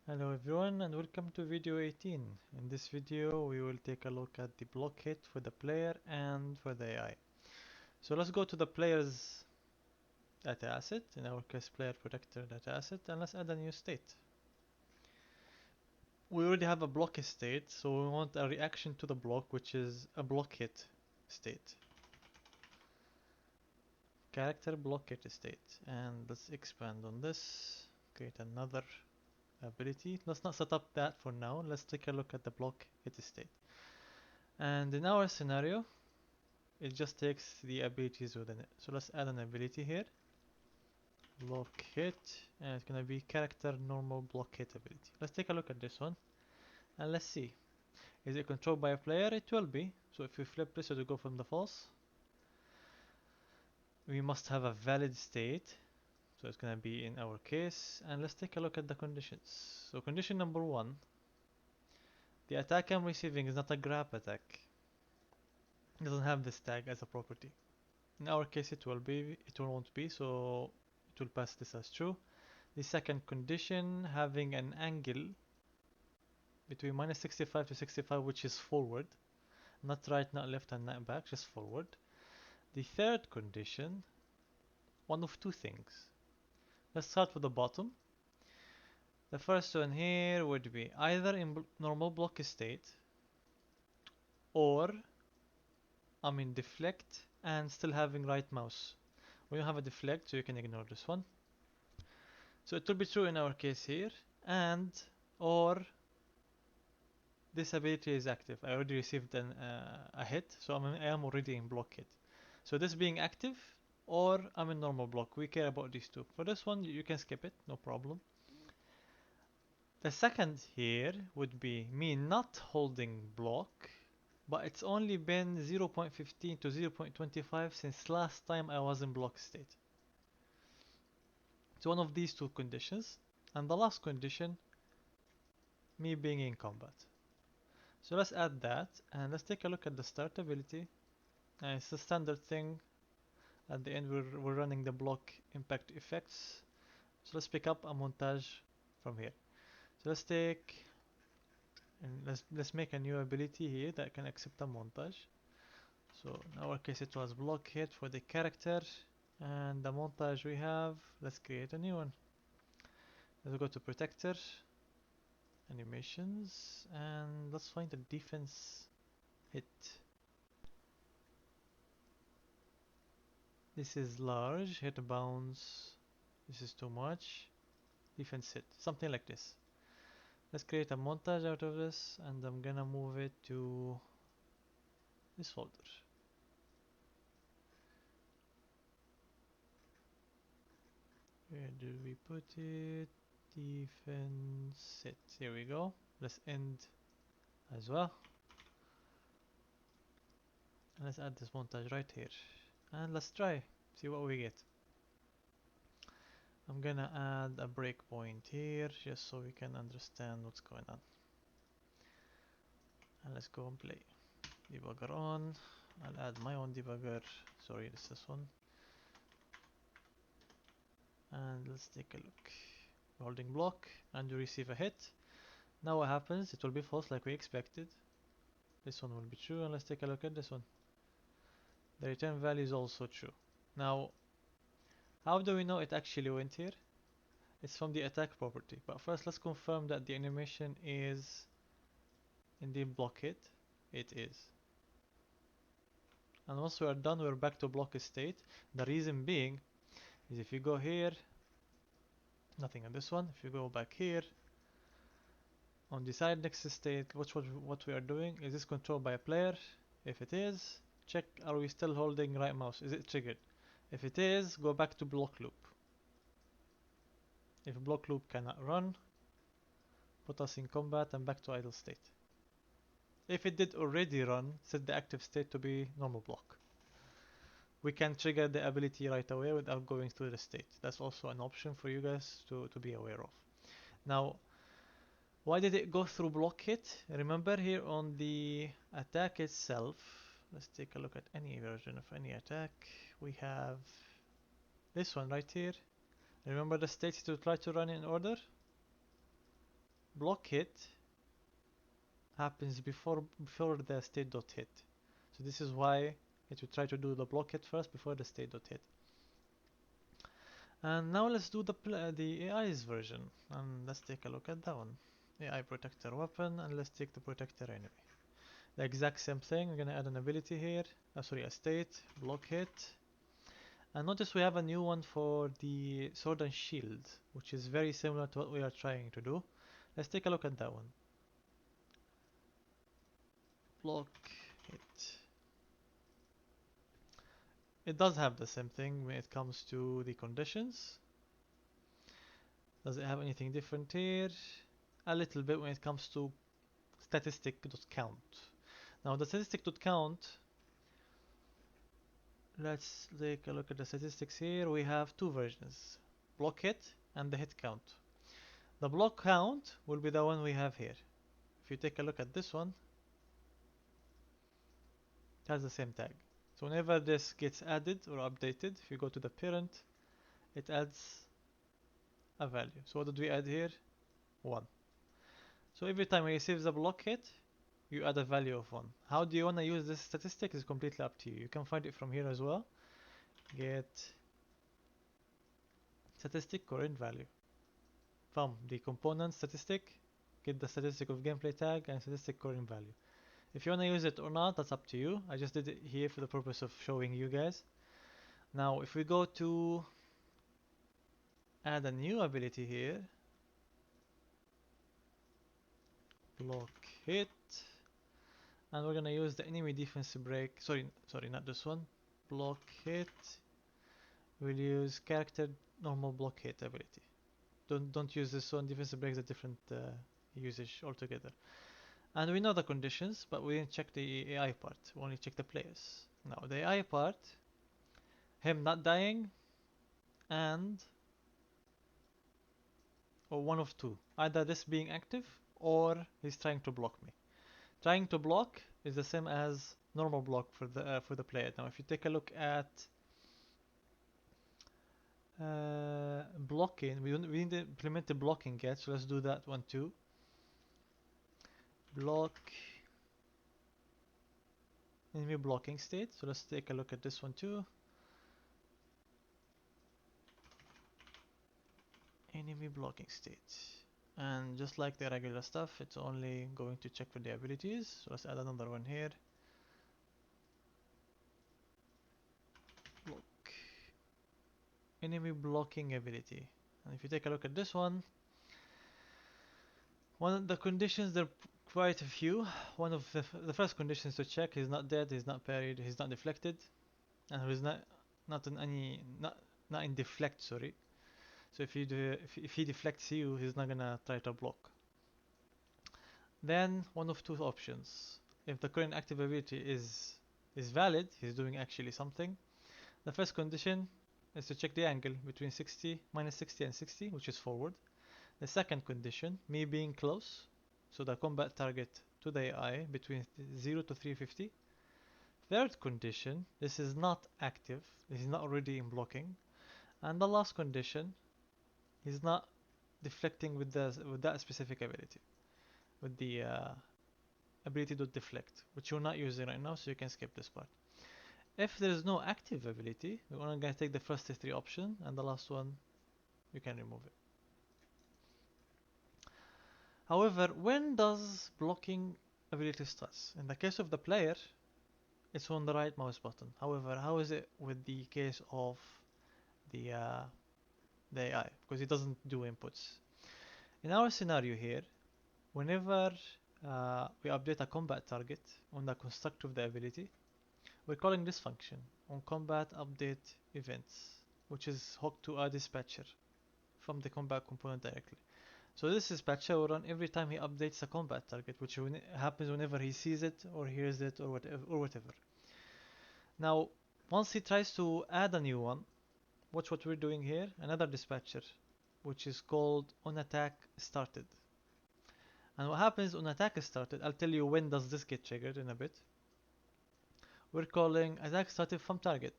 Hello everyone and welcome to video 18. In this video we will take a look at the block hit for the player and for the AI. So let's go to the player's data asset, in our case player protector data asset, and let's add a new state. We already have a block state, so we want a reaction to the block, which is a block hit state. Character block hit state. And let's expand on this, create another ability. Let's not set up that for now, let's take a look at the block hit state. And in our scenario, it just takes the abilities within it. So let's add an ability here, block hit, and it's gonna be character normal block hit ability. Let's take a look at this one and let's see. Is it controlled by a player? It will be. So if we flip this, it will go from the false. We must have a valid state. So it's gonna be in our case. And let's take a look at the conditions. So condition number one, the attack I'm receiving is not a grab attack. It doesn't have this tag as a property. In our case it will be, it won't be, so it will pass this as true. The second condition, having an angle between minus 65 to 65, which is forward, not right, not left, and not back, just forward. The third condition, one of two things. Let's start with the bottom. The first one here would be either in normal block state, or deflect and still having right mouse. We don't have a deflect, so you can ignore this one. So it will be true in our case here, and or this ability is active. I already received a hit, so I am already in block hit. So this being active, or I'm in normal block. We care about these two. For this one, you can skip it, no problem. The second here would be me not holding block, but it's only been 0.15 to 0.25 since last time I was in block state. It's one of these two conditions. And the last condition, me being in combat. So let's add that, and let's take a look at the start ability. It's a standard thing. At the end we're running the block impact effects. So let's pick up a montage from here. So let's take and let's make a new ability here that can accept a montage. So in our case it was block hit for the character, and the montage we have, let's create a new one. Let's go to protector, animations, and let's find the defense hit. This is large, hit bounce, this is too much, defense hit, something like this. Let's create a montage out of this, and I'm gonna move it to this folder. Where do we put it? Defense hit, here we go. Let's end as well. And let's add this montage right here. And let's try, see what we get. I'm gonna add a breakpoint here, just so we can understand what's going on. And let's go and play. Debugger on. I'll add my own debugger. Sorry, this one. And let's take a look. Holding block, and you receive a hit. Now what happens? It will be false like we expected. This one will be true, and let's take a look at this one. The return value is also true. Now, how do we know it actually went here? It's from the attack property. But first, let's confirm that the animation is indeed block hit. It is. And once we are done, we're back to block state. The reason being is if you go here, nothing on this one. If you go back here, on the side next state, what we are doing, is this controlled by a player? If it is, check are we still holding right mouse, is it triggered? If it is, go back to block loop. If block loop cannot run, put us in combat and back to idle state. If it did already run, set the active state to be normal block. We can trigger the ability right away without going through the state. That's also an option for you guys to be aware of. Now, why did it go through block hit? Remember here on the attack itself, let's take a look at any version of any attack. We have this one right here. Remember the states to try to run in order? block hit happens before the state dot hit. So this is why it will try to do the block hit first before the state dot hit. And now let's do the AI's version, and let's take a look at that one. AI protector weapon, and let's take the protector enemy. The exact same thing. We're gonna add an ability here. Sorry, a state block hit. And notice we have a new one for the sword and shield, which is very similar to what we are trying to do. Let's take a look at that one. Block hit. It does have the same thing when it comes to the conditions. Does it have anything different here? A little bit when it comes to statistic.count. Now the statistic.count, let's take a look at the statistics here. We have two versions, block hit and the hit count. The block count will be the one we have here. If you take a look at this one, it has the same tag. So whenever this gets added or updated, if you go to the parent, it adds a value. So what did we add here? 1. So every time it receives a block hit, you add a value of 1. How do you want to use this statistic is completely up to you. You can find it from here as well. Get statistic current value. From the component statistic, get the statistic of gameplay tag and statistic current value. If you want to use it or not, that's up to you. I just did it here for the purpose of showing you guys. Now if we go to add a new ability here, block hit, and we're gonna use the enemy defense break. Sorry, not this one. Block hit. We'll use character normal block hit ability. Don't use this one. Defense break is a different usage altogether. And we know the conditions, but we didn't check the AI part. We only check the players. Now the AI part, him not dying, and or one of two. Either this being active or he's trying to block me. Trying to block is the same as normal block for the player. Now if you take a look at blocking, we didn't implement the blocking yet, so let's do that one too. Block enemy blocking state. So let's take a look at this one too. Enemy blocking state. And just like the regular stuff, it's only going to check for the abilities. So let's add another one here. Block. Enemy blocking ability. And if you take a look at this one of the conditions, there are quite a few. One of the first conditions to check, he's not dead, he's not parried, he's not deflected, and he's not in any not in deflect, sorry. So if he deflects you, he's not gonna try to block. Then one of two options. If the current active ability is valid, he's doing actually something. The first condition is to check the angle between minus 60 and 60, which is forward. The second condition, me being close, so the combat target to the AI between 0 to 350. Third condition, this is not active, this is not already in blocking. And the last condition, he's not deflecting with that specific ability, with the ability to deflect, which you're not using right now, so you can skip this part. If there is no active ability, we're only going to take the first three options, and the last one, you can remove it. However, when does blocking ability starts? In the case of the player, it's on the right mouse button. However, how is it with the case of the AI? Because it doesn't do inputs. In our scenario here, whenever we update a combat target on the constructor of the ability, we're calling this function on combat update events, which is hooked to a dispatcher from the combat component directly. So this dispatcher will run every time he updates a combat target, which happens whenever he sees it or hears it or whatever. Now, once he tries to add a new one, watch what we're doing here, another dispatcher, which is called onAttack started. And what happens on attack started, I'll tell you when does this get triggered in a bit. We're calling attack started from target,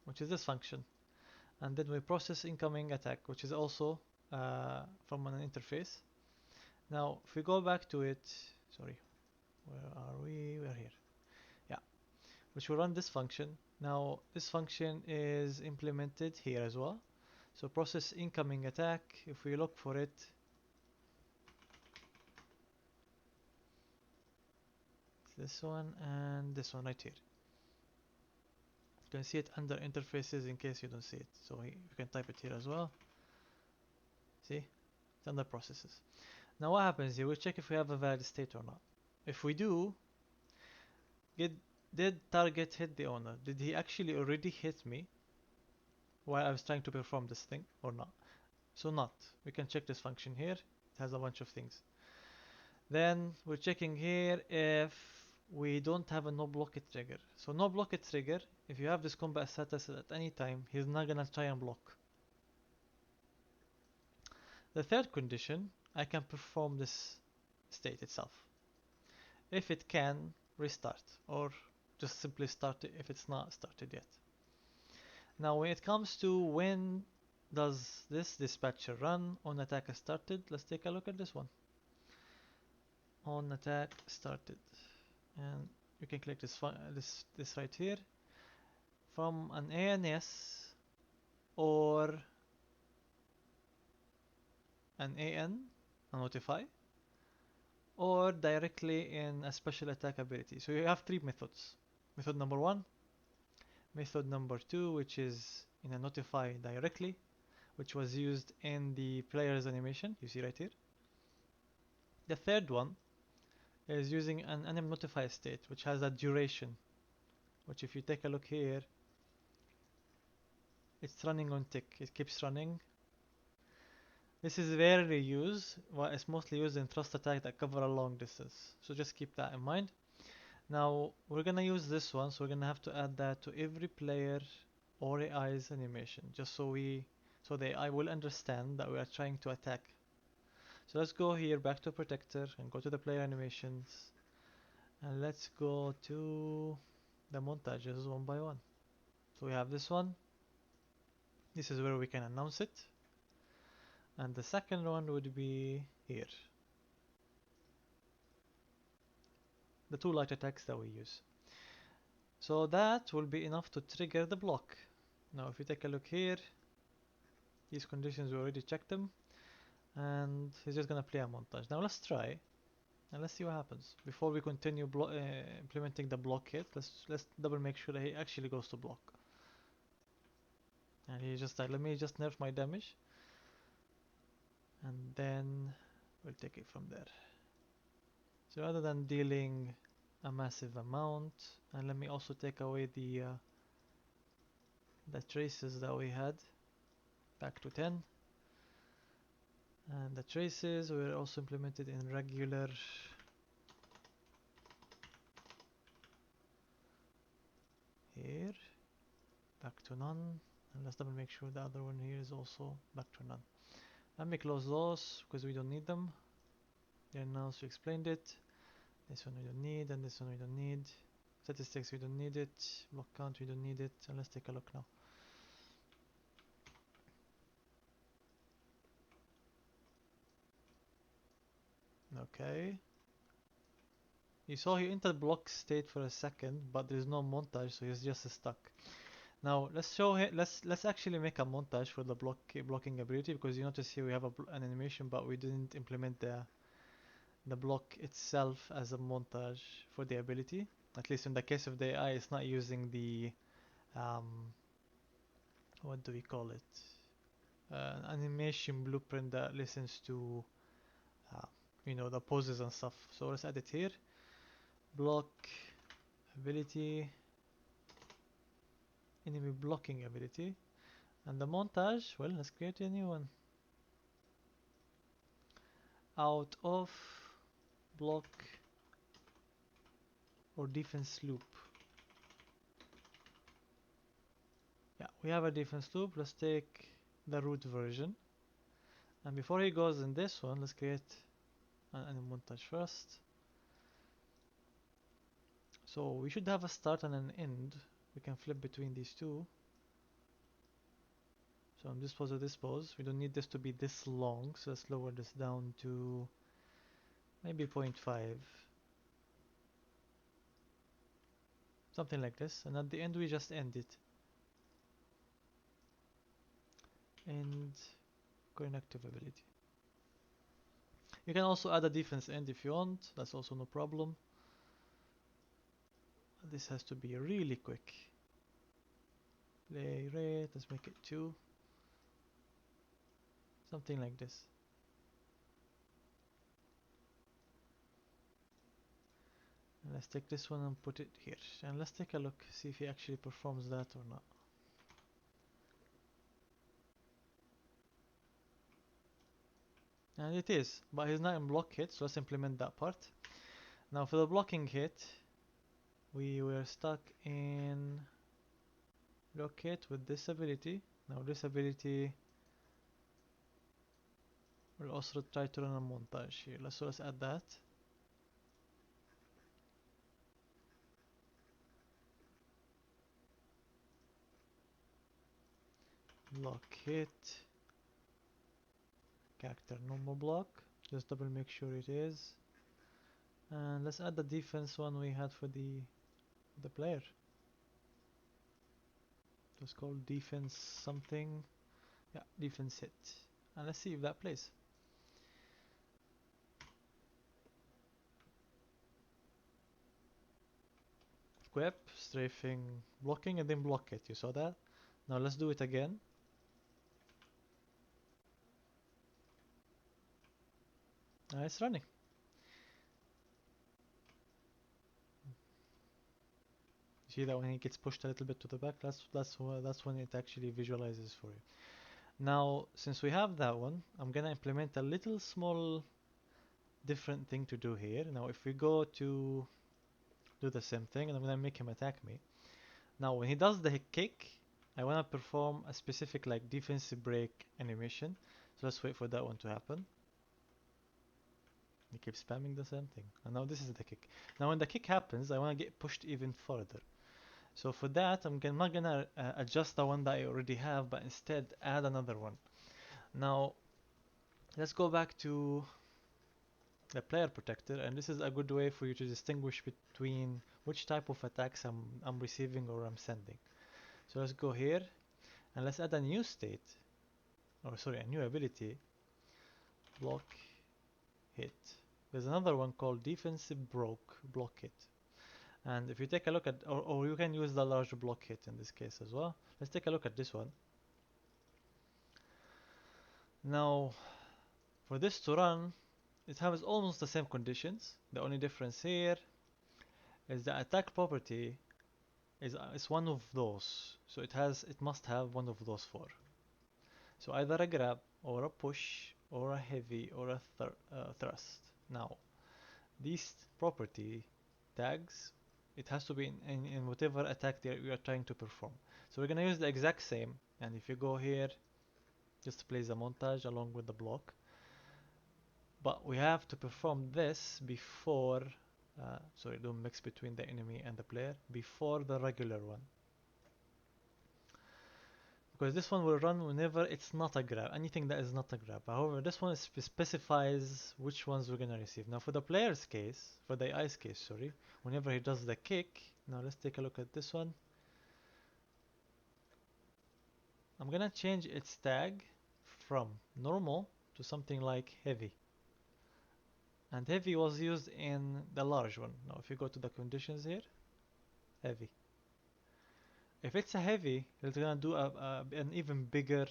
which is this function. And then we process incoming attack, which is also from an interface. Now, if we go back to it, sorry, where are we? We're here. Yeah, which will run this function. Now, this function is implemented here as well. So process incoming attack, if we look for it, it's this one and this one right here. You can see it under interfaces in case you don't see it. So you can type it here as well. See? It's under processes. Now what happens here? We check if we have a valid state or not. If we do, did target hit the owner? Did he actually already hit me while I was trying to perform this thing or not? So not. We can check this function here. It has a bunch of things. Then we're checking here if we don't have a no block it trigger. So no block it trigger, if you have this combat status at any time, he's not gonna try and block. The third condition, I can perform this state itself. If it can, restart or just simply start it if it's not started yet. Now when it comes to when does this dispatcher run on attack started, let's take a look at this one. On attack started, and you can click this right here from an ANS or an AN, a notify, or directly in a special attack ability. So you have three methods. Method number one, method number two, which is in a notify directly, which was used in the player's animation, you see right here. The third one is using an anim notify state, which has a duration, which if you take a look here, it's running on tick. It keeps running. This is rarely used, well, it's mostly used in thrust attack that cover a long distance. So just keep that in mind. Now we're gonna use this one, so we're gonna have to add that to every player or AI's animation, just so the AI will understand that we are trying to attack. So let's go here back to protector and go to the player animations, and let's go to the montages one by one. So we have this one. This is where we can announce it. And the second one would be here. The two light attacks that we use. So that will be enough to trigger the block. Now if you take a look here, these conditions we already checked them, and he's just gonna play a montage. Now let's try and let's see what happens. Before we continue implementing the block hit, let's double make sure that he actually goes to block. And he just like, let me just nerf my damage, and then we'll take it from there. So rather than dealing a massive amount, and let me also take away the traces that we had back to 10, and the traces were also implemented in regular here, back to none, and let's double make sure the other one here is also back to none. Let me close those because we don't need them. Then now we explained it. This one we don't need, and this one we don't need. Statistics we don't need it. Block count we don't need it. And let's take a look now. Okay. You saw he entered block state for a second, but there's no montage, so he's just stuck. Now let's show him. Let's actually make a montage for the blocking ability, because you notice here we have an animation, but we didn't implement the block itself as a montage for the ability. At least in the case of the AI, it's not using the what do we call it? Animation blueprint that listens to uh, the poses and stuff. So let's add it here. Block ability, enemy blocking ability, and the montage. Well, let's create a new one. Out of block or defense loop. Yeah, we have a defense loop. Let's take the root version. And before he goes in this one, let's create an montage first. So we should have a start and an end. We can flip between these two. So on this pose or this pose, we don't need this to be this long, so let's lower this down to maybe 0.5, something like this, and at the end we just end it. And connective ability. You can also add a defense end if you want, that's also no problem. This has to be really quick. Play rate, let's make it 2. Something like this. And let's take this one and put it here. And let's take a look, see if he actually performs that or not. And it is, but he's not in block hit, so let's implement that part. Now for the blocking hit, we were stuck in block hit with this ability. Now this ability will also try to run a montage here. Let's add that. Block hit, character normal block. Just double make sure it is. And let's add the defense one we had for the player. It's called defense something. Yeah, defense hit. And let's see if that plays. Equip, strafing, blocking, and then block it. You saw that? Now let's do it again. It's running. See that when he gets pushed a little bit to the back, that's when it actually visualizes for you. Now, since we have that one, I'm gonna implement a little small different thing to do here. Now, if we go to do the same thing, and I'm gonna make him attack me. Now, when he does the kick, I wanna perform a specific like defensive break animation. So let's wait for that one to happen. He keeps spamming the same thing. And now this is the kick. Now when the kick happens, I wanna get pushed even further. So for that, I'm not gonna adjust the one that I already have, but instead add another one. Now, let's go back to the player protector, and this is a good way for you to distinguish between which type of attacks I'm receiving or I'm sending. So let's go here, and let's add a new state, or sorry, a new ability, block hit. There's another one called defensive block hit. And if you take a look at, or you can use the large block hit in this case as well. Let's take a look at this one. Now, for this to run, it has almost the same conditions. The only difference here is the attack property is one of those. So it must have one of those four. So either a grab or a push or a heavy or a thrust. Now, these property tags, it has to be in whatever attack we are trying to perform. So we're gonna use the exact same. And if you go here, just place a montage along with the block. But we have to perform this before, sorry, don't mix between the enemy and the player, before the regular one. Because this one will run whenever it's not a grab, anything that is not a grab. However, this one specifies which ones we're gonna receive. Now for the player's case, for the AI's case, sorry, whenever he does the kick, now let's take a look at this one. I'm gonna change its tag from normal to something like heavy. And heavy was used in the large one. Now if you go to the conditions here, heavy. If it's a heavy, it's gonna do an even bigger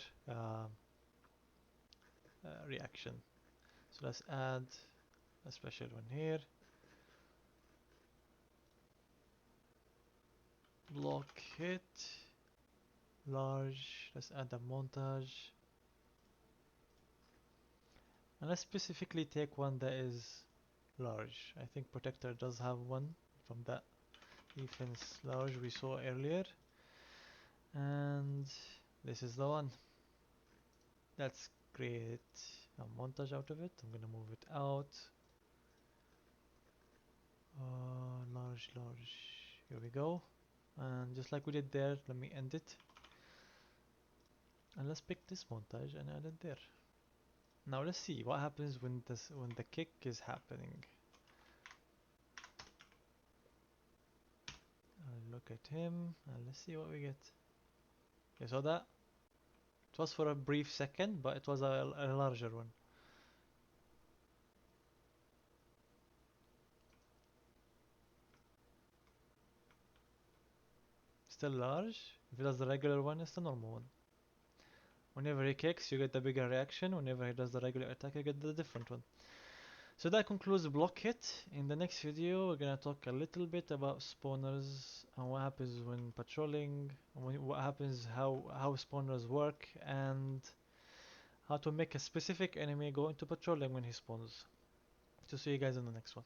reaction. So let's add a special one here. Block hit, large. Let's add a montage. And let's specifically take one that is large. I think Protector does have one from that defense large we saw earlier. And this is the one. Let's create a montage out of it. I'm gonna move it out. Large. Here we go. And just like we did there, let me end it. And let's pick this montage and add it there. Now let's see what happens when the kick is happening. I'll look at him and let's see what we get. You saw that? It was for a brief second, but it was a larger one. Still large. If he does the regular one, it's the normal one. Whenever he kicks, you get the bigger reaction. Whenever he does the regular attack, you get the different one. So that concludes block hit. In the next video, we're gonna talk a little bit about spawners and what happens when patrolling, what happens, how spawners work, and how to make a specific enemy go into patrolling when he spawns. So see you guys in the next one.